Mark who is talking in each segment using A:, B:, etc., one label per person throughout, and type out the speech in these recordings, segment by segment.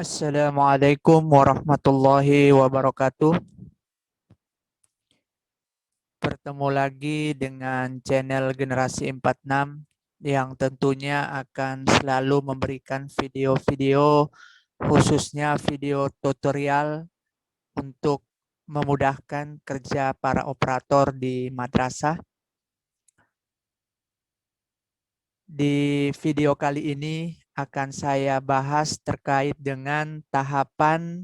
A: Assalamualaikum warahmatullahi wabarakatuh. Bertemu lagi dengan channel Generasi 46 yang tentunya akan selalu memberikan video-video, khususnya video tutorial untuk memudahkan kerja para operator di madrasah. Di video kali ini akan saya bahas terkait dengan tahapan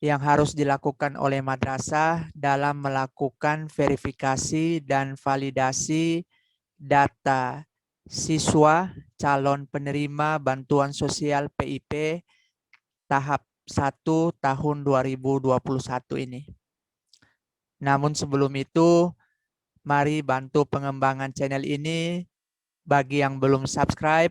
A: yang harus dilakukan oleh madrasah dalam melakukan verifikasi dan validasi data siswa calon penerima bantuan sosial PIP tahap 1 tahun 2021 ini. Namun sebelum itu, mari bantu pengembangan channel ini. Bagi yang belum subscribe.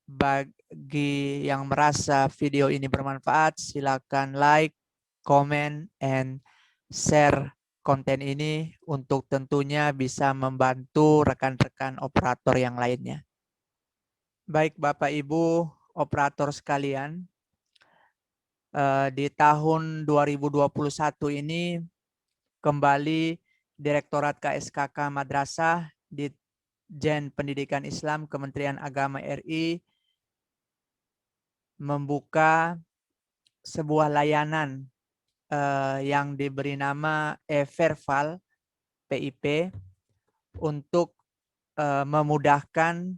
A: Bagi yang merasa video ini bermanfaat, silakan like, comment, and share konten ini untuk tentunya bisa membantu rekan-rekan operator yang lainnya. Baik Bapak Ibu operator sekalian, di tahun 2021 ini kembali Direktorat KSKK Madrasah di Jen Pendidikan Islam Kementerian Agama RI membuka sebuah layanan yang diberi nama e-Verval PIP untuk memudahkan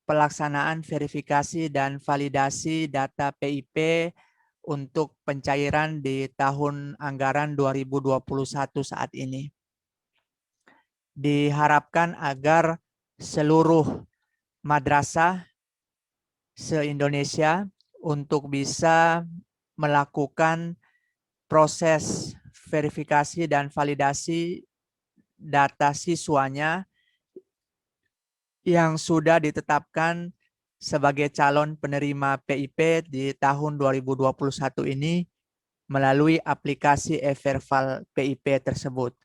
A: pelaksanaan verifikasi dan validasi data PIP untuk pencairan di tahun anggaran 2021 saat ini. Diharapkan agar seluruh madrasah se-Indonesia untuk bisa melakukan proses verifikasi dan validasi data siswanya yang sudah ditetapkan sebagai calon penerima PIP di tahun 2021 ini melalui aplikasi e-Verval PIP tersebut.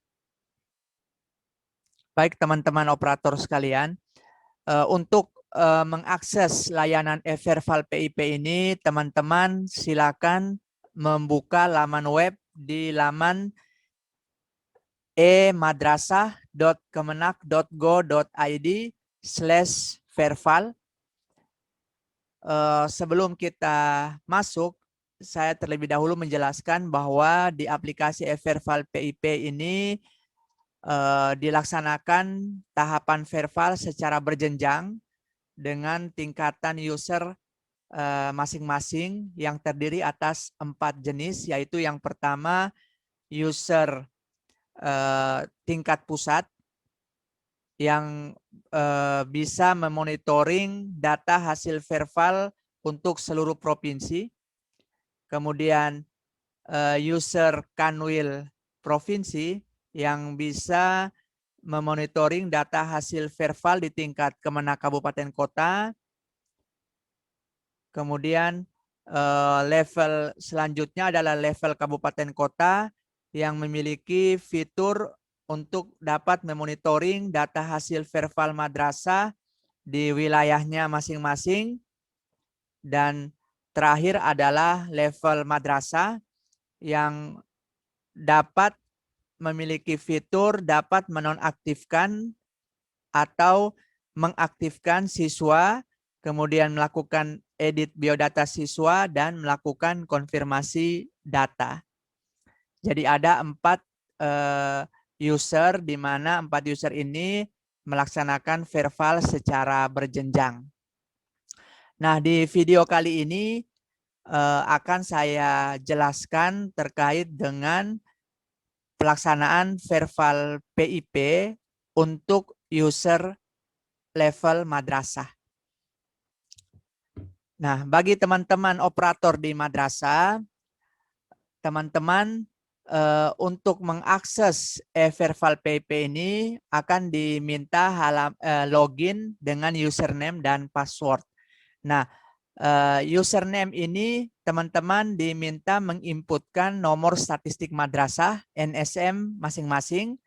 A: Baik teman-teman operator sekalian, untuk mengakses layanan e-Verval PIP ini, teman-teman silakan membuka laman web di laman e-madrasah.kemenak.go.id/verval. Sebelum kita masuk, saya terlebih dahulu menjelaskan bahwa di aplikasi e-Verval PIP ini dilaksanakan tahapan verval secara berjenjang dengan tingkatan user masing-masing yang terdiri atas 4 jenis, yaitu yang pertama user tingkat pusat yang bisa memonitoring data hasil verval untuk seluruh provinsi. Kemudian user kanwil provinsi yang bisa memonitoring data hasil verval di tingkat Kemenak Kabupaten Kota. Kemudian level selanjutnya adalah level Kabupaten Kota yang memiliki fitur untuk dapat memonitoring data hasil verval madrasah di wilayahnya masing-masing. Dan terakhir adalah level madrasah yang dapat memiliki fitur dapat menonaktifkan atau mengaktifkan siswa, kemudian melakukan edit biodata siswa dan melakukan konfirmasi data. Jadi ada 4 user, di mana 4 user ini melaksanakan verval secara berjenjang. Nah, di video kali ini akan saya jelaskan terkait dengan pelaksanaan verval PIP untuk user level madrasah. Nah, bagi teman-teman operator di madrasah, teman-teman untuk mengakses e-Verval PIP ini akan diminta login dengan username dan password. Nah, username ini teman-teman diminta menginputkan nomor statistik madrasah NSM masing-masing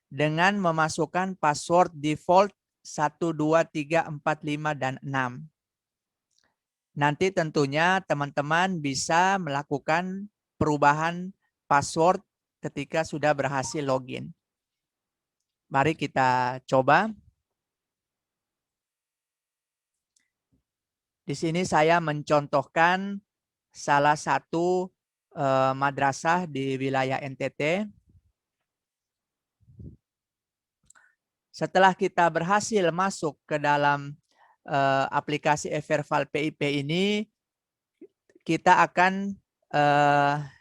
A: dengan memasukkan password default 1, 2, 3, 4, 5, dan 6. Nanti tentunya teman-teman bisa melakukan perubahan password ketika sudah berhasil login. Mari kita coba. Di sini saya mencontohkan salah satu madrasah di wilayah NTT. Setelah kita berhasil masuk ke dalam aplikasi Everval PIP ini, kita akan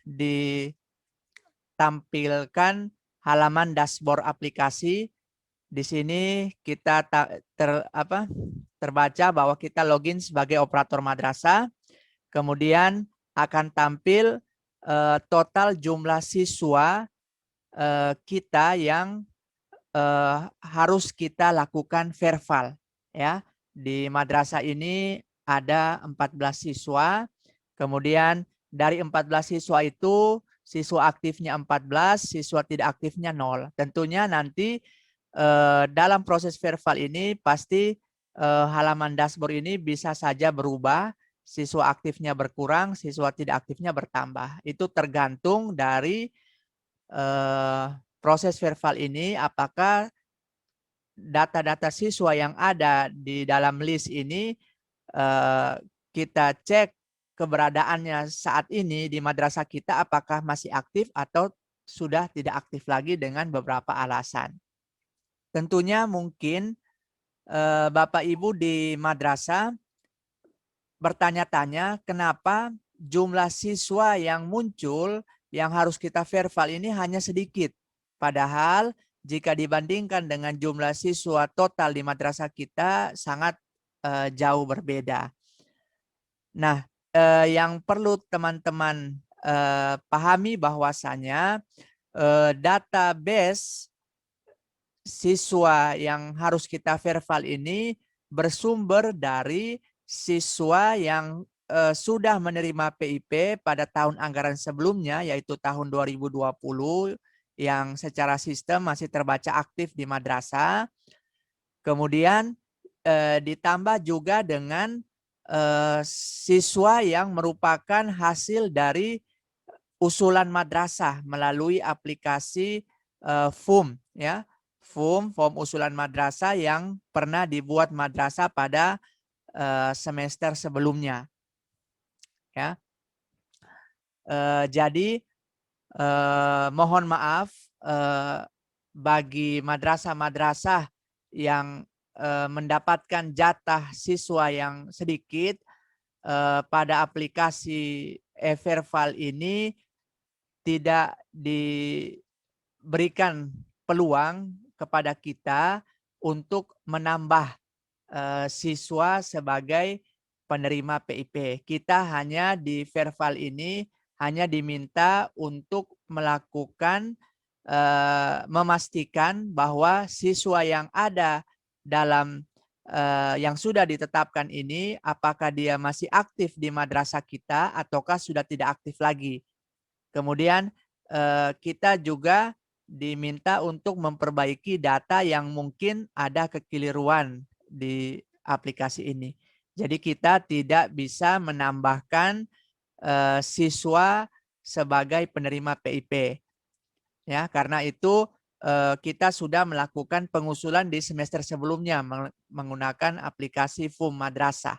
A: ditampilkan halaman dashboard aplikasi. Di sini kita terbaca bahwa kita login sebagai operator madrasah. Kemudian akan tampil total jumlah siswa kita yang harus kita lakukan verval. Ya, di madrasah ini ada 14 siswa. Kemudian dari 14 siswa itu siswa aktifnya 14, siswa tidak aktifnya 0. Tentunya nanti dalam proses verval ini pasti halaman dashboard ini bisa saja berubah, siswa aktifnya berkurang, siswa tidak aktifnya bertambah. Itu tergantung dari proses verval ini apakah data-data siswa yang ada di dalam list ini kita cek keberadaannya saat ini di madrasah kita apakah masih aktif atau sudah tidak aktif lagi dengan beberapa alasan. Tentunya mungkin Bapak Ibu di madrasah bertanya-tanya kenapa jumlah siswa yang muncul yang harus kita verval ini hanya sedikit. Padahal jika dibandingkan dengan jumlah siswa total di madrasah kita sangat jauh berbeda. Nah, yang perlu teman-teman pahami bahwasanya database siswa yang harus kita verval ini bersumber dari siswa yang sudah menerima PIP pada tahun anggaran sebelumnya, yaitu tahun 2020, yang secara sistem masih terbaca aktif di madrasah. Kemudian ditambah juga dengan siswa yang merupakan hasil dari usulan madrasah melalui aplikasi FUM, ya. FUM, form usulan madrasah yang pernah dibuat madrasah pada semester sebelumnya. Ya. Jadi mohon maaf bagi madrasah-madrasah yang mendapatkan jatah siswa yang sedikit pada aplikasi Everval ini tidak diberikan peluang kepada kita untuk menambah siswa sebagai penerima PIP. Kita hanya di Verval ini hanya diminta untuk melakukan memastikan bahwa siswa yang ada dalam yang sudah ditetapkan ini apakah dia masih aktif di madrasah kita ataukah sudah tidak aktif lagi. Kemudian kita juga diminta untuk memperbaiki data yang mungkin ada kekeliruan di aplikasi ini. Jadi kita tidak bisa menambahkan siswa sebagai penerima PIP. Ya, karena itu kita sudah melakukan pengusulan di semester sebelumnya menggunakan aplikasi FUM Madrasah.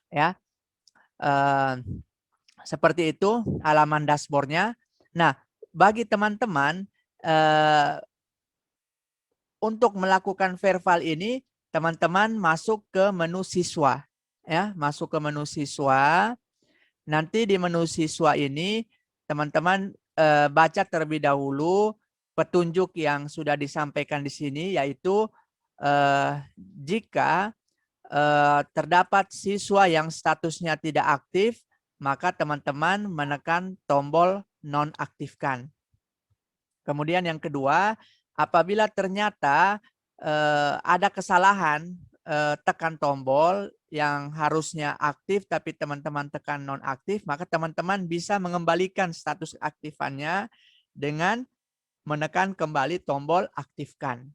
A: Ya, seperti itu halaman dashboardnya. Nah, bagi teman-teman untuk melakukan verval ini, teman-teman masuk ke menu siswa, ya, masuk ke menu siswa. Nanti di menu siswa ini, teman-teman baca terlebih dahulu petunjuk yang sudah disampaikan di sini, yaitu jika terdapat siswa yang statusnya tidak aktif, maka teman-teman menekan tombol nonaktifkan. Kemudian yang kedua, apabila ternyata ada kesalahan, tekan tombol yang harusnya aktif tapi teman-teman tekan nonaktif, maka teman-teman bisa mengembalikan status aktifannya dengan menekan kembali tombol aktifkan.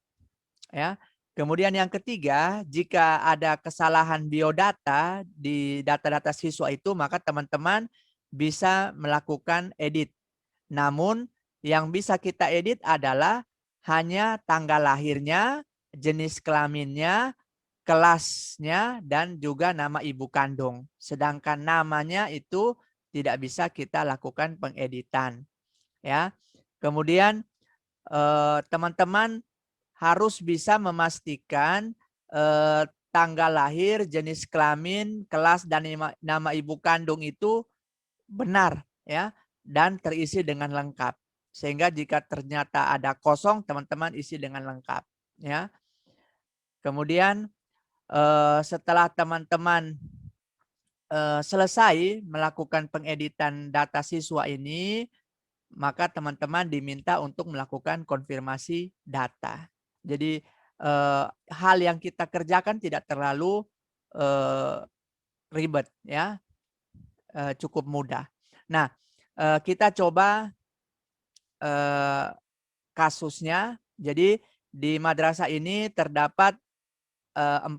A: Ya, Kemudian yang ketiga, jika ada kesalahan biodata di data-data siswa itu, maka teman-teman bisa melakukan edit. Namun yang bisa kita edit adalah hanya tanggal lahirnya, jenis kelaminnya, kelasnya, dan juga nama ibu kandung. Sedangkan namanya itu tidak bisa kita lakukan pengeditan. Ya. Kemudian teman-teman harus bisa memastikan tanggal lahir, jenis kelamin, kelas, dan nama ibu kandung itu benar ya dan terisi dengan lengkap. Sehingga jika ternyata ada kosong, teman-teman isi dengan lengkap ya. Kemudian setelah teman-teman selesai melakukan pengeditan data siswa ini, maka teman-teman diminta untuk melakukan konfirmasi data. Jadi hal yang kita kerjakan tidak terlalu ribet ya, cukup mudah. Nah, kita coba kasusnya. Jadi di madrasah ini terdapat 14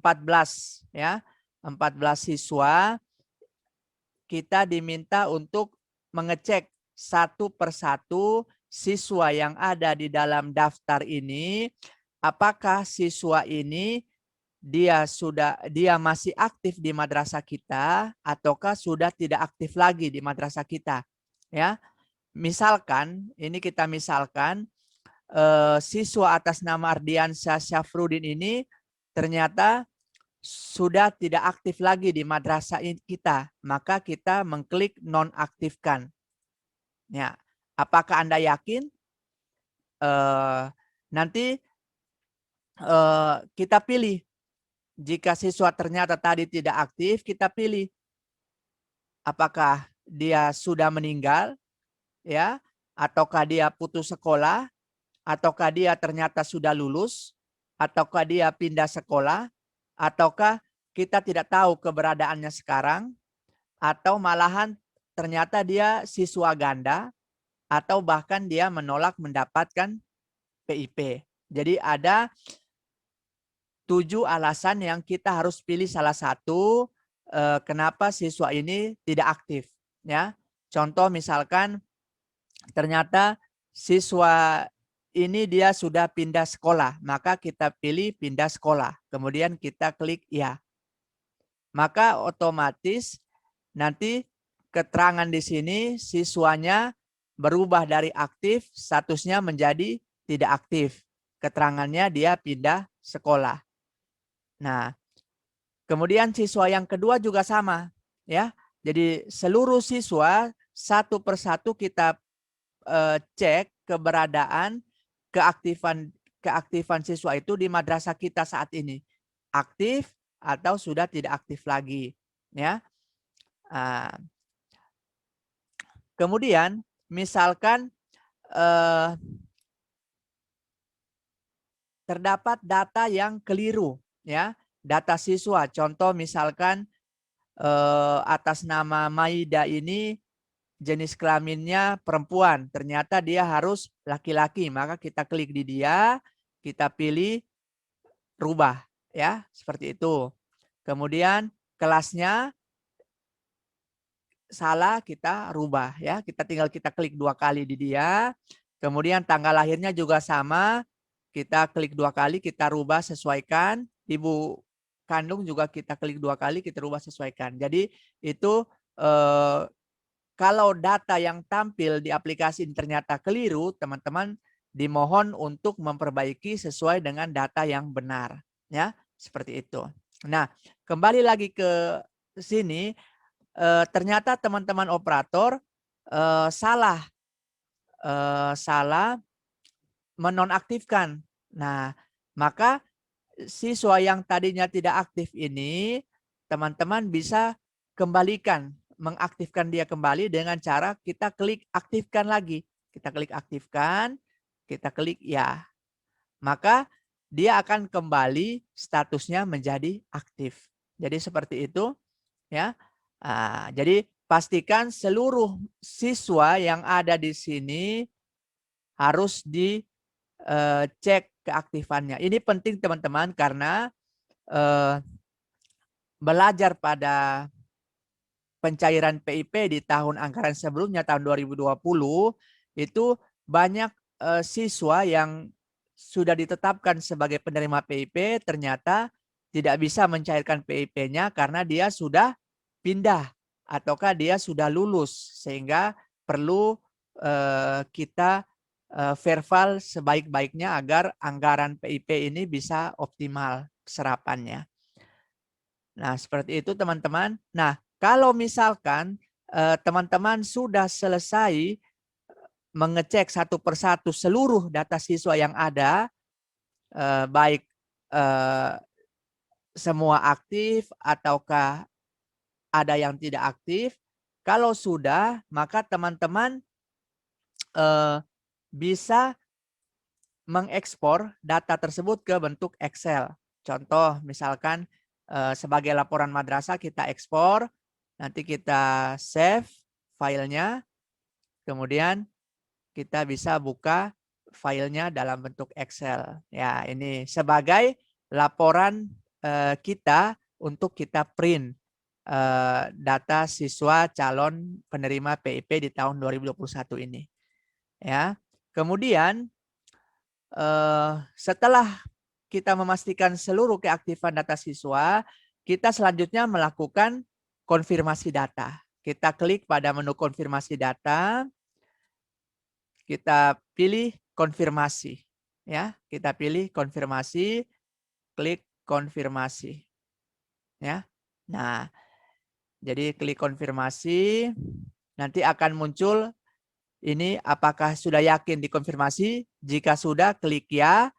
A: ya, 14 siswa. Kita diminta untuk mengecek satu persatu siswa yang ada di dalam daftar ini, apakah siswa ini dia masih aktif di madrasah kita ataukah sudah tidak aktif lagi di madrasah kita ya. Misalkan ini kita misalkan siswa atas nama Ardiansyah Syafruddin ini ternyata sudah tidak aktif lagi di madrasah kita, maka kita mengklik nonaktifkan. Ya, apakah Anda yakin? Nanti kita pilih. Jika siswa ternyata tadi tidak aktif, kita pilih apakah dia sudah meninggal, ya, ataukah dia putus sekolah, ataukah dia ternyata sudah lulus, ataukah dia pindah sekolah, ataukah kita tidak tahu keberadaannya sekarang, atau malahan ternyata dia siswa ganda, atau bahkan dia menolak mendapatkan PIP. Jadi ada 7 alasan yang kita harus pilih salah satu kenapa siswa ini tidak aktif. Ya, contoh misalkan ternyata siswa ini dia sudah pindah sekolah, maka kita pilih pindah sekolah. Kemudian kita klik ya. Maka otomatis nanti keterangan di sini siswanya berubah dari aktif, statusnya menjadi tidak aktif. Keterangannya dia pindah sekolah. Nah, kemudian siswa yang kedua juga sama, ya. Jadi seluruh siswa satu persatu kita cek keberadaan keaktifan siswa itu di madrasah kita saat ini. Aktif atau sudah tidak aktif lagi, ya. Kemudian misalkan terdapat data yang keliru, ya, data siswa. Contoh misalkan atas nama Maida ini jenis kelaminnya perempuan, ternyata dia harus laki-laki, maka kita klik di dia, kita pilih rubah, ya, seperti itu. Kemudian kelasnya salah, kita rubah, ya, kita tinggal kita klik 2 kali di dia. Kemudian tanggal lahirnya juga sama, kita klik 2 kali, kita rubah sesuaikan. Ibu kandung juga kita klik 2 kali, kita rubah sesuaikan. Jadi itu kalau data yang tampil di aplikasi ini ternyata keliru, teman-teman dimohon untuk memperbaiki sesuai dengan data yang benar, ya, seperti itu. Nah, kembali lagi ke sini, ternyata teman-teman operator salah menonaktifkan. Nah, maka siswa yang tadinya tidak aktif ini, teman-teman bisa kembalikan, mengaktifkan dia kembali dengan cara kita klik aktifkan lagi. Kita klik aktifkan, kita klik ya. Maka dia akan kembali statusnya menjadi aktif. Jadi seperti itu, ya. Jadi pastikan seluruh siswa yang ada di sini harus dicek keaktifannya. Ini penting teman-teman karena belajar pada pencairan PIP di tahun anggaran sebelumnya tahun 2020 itu banyak siswa yang sudah ditetapkan sebagai penerima PIP ternyata tidak bisa mencairkan PIP-nya karena dia sudah pindah ataukah dia sudah lulus sehingga perlu kita verval sebaik-baiknya agar anggaran PIP ini bisa optimal serapannya. Nah, seperti itu teman-teman. Nah, kalau misalkan teman-teman sudah selesai mengecek satu persatu seluruh data siswa yang ada, baik semua aktif ataukah ada yang tidak aktif. Kalau sudah, maka teman-teman bisa mengekspor data tersebut ke bentuk Excel. Contoh, misalkan sebagai laporan madrasah kita ekspor, nanti kita save filenya, kemudian kita bisa buka filenya dalam bentuk Excel. Ya, ini sebagai laporan kita untuk kita print data siswa calon penerima PIP di tahun 2021 ini. Ya, kemudian setelah kita memastikan seluruh keaktifan data siswa, kita selanjutnya melakukan konfirmasi data. Kita klik pada menu konfirmasi data, kita pilih konfirmasi. Ya, kita pilih konfirmasi, klik konfirmasi. Ya. Nah, jadi klik konfirmasi, nanti akan muncul ini apakah sudah yakin dikonfirmasi? Jika sudah, klik ya.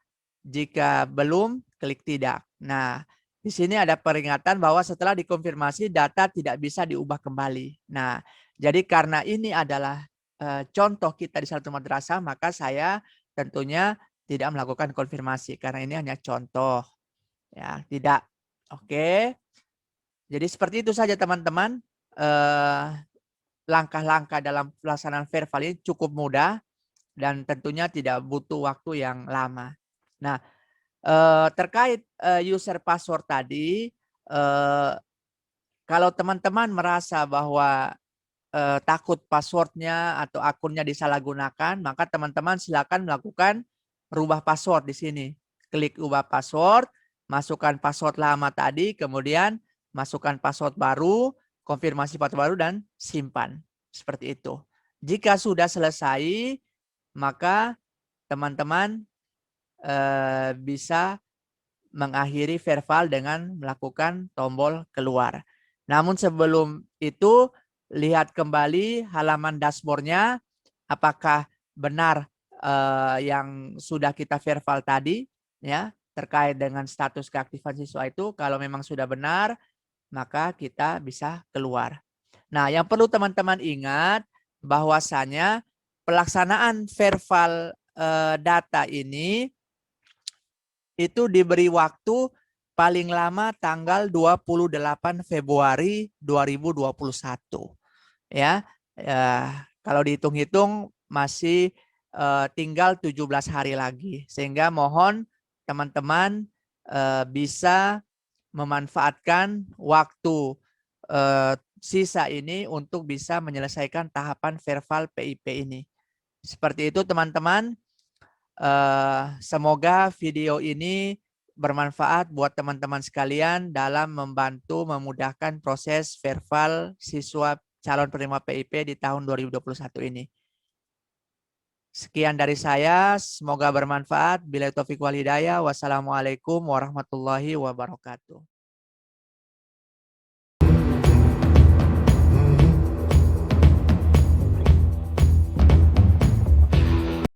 A: Jika belum, klik tidak. Nah, di sini ada peringatan bahwa setelah dikonfirmasi data tidak bisa diubah kembali. Nah, jadi karena ini adalah contoh kita di satu madrasah, maka saya tentunya tidak melakukan konfirmasi karena ini hanya contoh. Ya, tidak. Oke. Jadi seperti itu saja teman-teman. Langkah-langkah dalam pelaksanaan verval ini cukup mudah dan tentunya tidak butuh waktu yang lama. Nah, terkait user password tadi, kalau teman-teman merasa bahwa takut passwordnya atau akunnya disalahgunakan, maka teman-teman silakan melakukan rubah password di sini. Klik ubah password, masukkan password lama tadi, kemudian masukkan password baru, konfirmasi password baru, dan simpan. Seperti itu. Jika sudah selesai, maka teman-teman bisa mengakhiri verval dengan melakukan tombol keluar. Namun sebelum itu, lihat kembali halaman dashboardnya, apakah benar yang sudah kita verval tadi, ya terkait dengan status keaktifan siswa itu. Kalau memang sudah benar, maka kita bisa keluar. Nah, yang perlu teman-teman ingat bahwasanya pelaksanaan verval data ini itu diberi waktu paling lama tanggal 28 Februari 2021. Ya, kalau dihitung-hitung masih tinggal 17 hari lagi. Sehingga mohon teman-teman bisa memanfaatkan waktu sisa ini untuk bisa menyelesaikan tahapan verval PIP ini. Seperti itu teman-teman. Semoga video ini bermanfaat buat teman-teman sekalian dalam membantu memudahkan proses verval siswa calon penerima PIP di tahun 2021 ini. Sekian dari saya, semoga bermanfaat. Billahi taufiq wal hidayah. Wassalamualaikum warahmatullahi wabarakatuh.